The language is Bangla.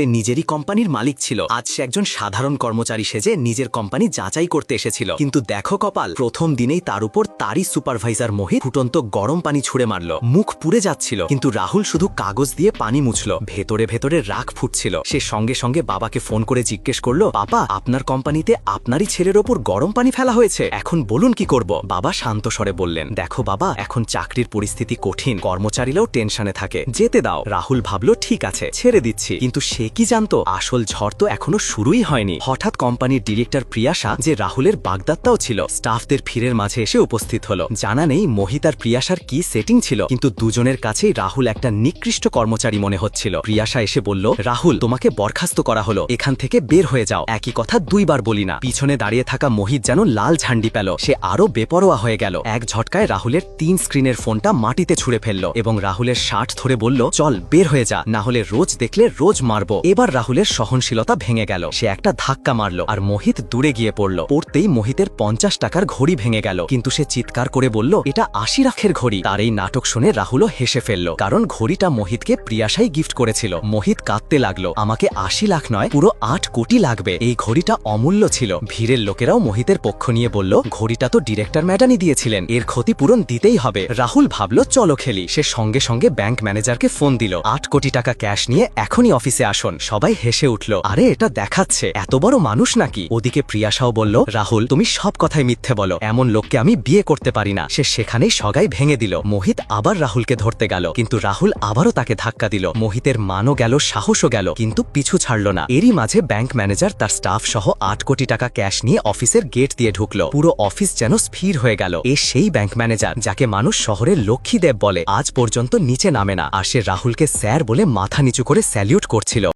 নিজেরই কোম্পানির মালিক ছিল। আজ সে একজন সাধারণ কর্মচারী সেজে নিজের কোম্পানি যাচাই করতে এসেছিল। কিন্তু দেখো কপাল, প্রথম দিনেই তার উপর তারই সুপারভাইজার মোহিত ফুটন্ত গরম পানি ছুড়ে মারল। মুখ পুড়ে যাচ্ছিল, কিন্তু রাহুল শুধু কাগজ দিয়ে পানি মুছল। ভেতরে ভেতরে রাগ ফুটছিল। সে সঙ্গে সঙ্গে বাবাকে ফোন করে জিজ্ঞেস করলো, পাপা, আপনার কোম্পানিতে আপনারই ছেলের ওপর গরম পানি ফেলা হয়েছে, এখন বলুন কি করব। বাবা শান্ত স্বরে বললেন, দেখো বাবা, এখন চাকরির পরিস্থিতি কঠিন, কর্মচারীরাও টেনশনে থাকে, যেতে দাও। রাহুল ভাবল, ঠিক আছে, ছেড়ে দিচ্ছি। কিন্তু সে কি জানতো, আসল ঝড় তো এখনো শুরুই হয়নি। হঠাৎ কোম্পানির ডিরেক্টর প্রিয়াশা, যে রাহুলের বাগদত্তাও ছিল, স্টাফদের ভিড়ের মাঝে এসে উপস্থিত হলো। জানা নেই মোহিত আর প্রিয়াশার কি সেটিং ছিল, কিন্তু দুজনের কাছেই রাহুল একটা নিকৃষ্ট কর্মচারী মনে হচ্ছিল। প্রিয়াশা এসে বলল, রাহুল, তোমাকে বরখাস্ত করা হলো, এখান থেকে বের হয়ে যাও। একই কথা দুইবার বলি না। পিছনে দাঁড়িয়ে থাকা মোহিত যেন লাল ঝান্ডি পেল। সে আরো বেপরোয়া হয়ে গেল। এক ঝটকায় রাহুলের 3 স্ক্রিনের ফোনটা মাটিতে ছুঁড়ে ফেললো এবং রাহুলের শার্ট ধরে বলল, চল বের হয়ে যা, না হলে রোজ দেখলে রোজ মারবো। এবার রাহুলের সহনশীলতা ভেঙে গেল। সে একটা ধাক্কা মারল আর মোহিত দূরে গিয়ে পড়ল। পড়তেই মোহিতের 50 টাকার ঘড়ি ভেঙে গেল। কিন্তু সে চিৎকার করে বলল, এটা 80 লাখের ঘড়ি। তার এই নাটক শুনে রাহুলও হেসে ফেলল, কারণ ঘড়িটা মোহিতকে প্রিয়াশাই গিফট করেছিল। মোহিত কাঁদতে লাগলো, আমাকে 80 লাখ নয়, পুরো 8 কোটি লাগবে। এই ঘড়িটা অমূল্য ছিল। ভিড়ের লোকেরাও মোহিতের পক্ষ নিয়ে বলল, ঘড়িটা তো ডিরেক্টর ম্যাডামই দিয়েছিলেন, এর ক্ষতিপূরণ দিতেই হবে। রাহুল ভাবল, চলো খেলি। সে সঙ্গে সঙ্গে ব্যাংক ম্যানেজারকে ফোন দিল, 8 কোটি টাকা ক্যাশ নিয়ে এখনই অফিসে আসুন। সবাই হেসে উঠল, আরে এটা দেখাচ্ছে এত বড় মানুষ নাকি। ওদিকে প্রিয়াশাও বলল, রাহুল, তুমি সব কথাই মিথ্যে বলো, এমন লোককে আমি বিয়ে করতে পারি না। সে সেখানেই সগাই ভেঙে দিল। মোহিত আবার রাহুলকে ধরতে গেল, কিন্তু রাহুল আবারও তাকে ধাক্কা দিল। মোহিতের মানও গেল, সাহসও গেল, কিন্তু পিছু ছাড়ল না। এরই মাঝে ব্যাংক ম্যানেজার তার স্টাফ সহ 8 কোটি টাকা ক্যাশ নিয়ে অফিসের গেট দিয়ে ঢুকলো। পুরো অফিস যেন স্থির হয়ে গেল। এ সেই ব্যাংক ম্যানেজার যাকে মানুষ শহরের লক্ষ্মীদেব বলে, আজ পর্যন্ত নিচে নামে না, আর সে রাহুলকে স্যার বলে মাথা নিচু করে স্যালিউট করছিল।